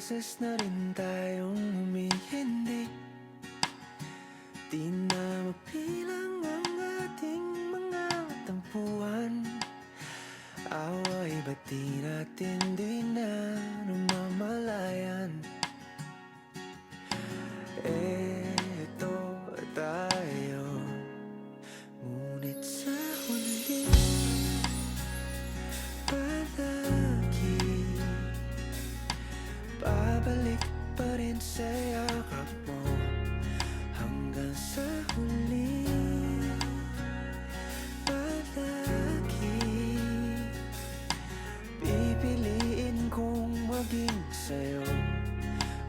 beses na rin tayong humihindi. Di na mapilang ang ating mga tampuhan. Away ba't di natin di na namamalayan? Eto tayo, ngunit sa huli palagi babalik pa rin sa yakap mo. Hanggang sa huli palagi pipiliin kong maging sa'yo.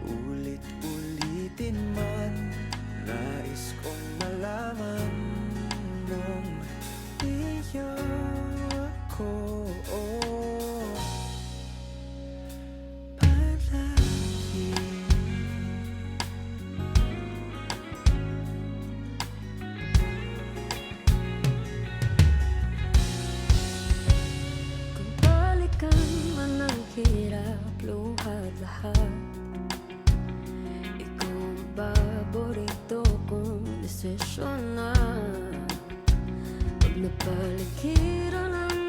Ulit-ulitin man, nais kong malaman nung iyo ako. Palagi Kung balikan man ang hirap, luhat lahat, ikaw ang paborito kong desisyon na. Pag napaligiran ang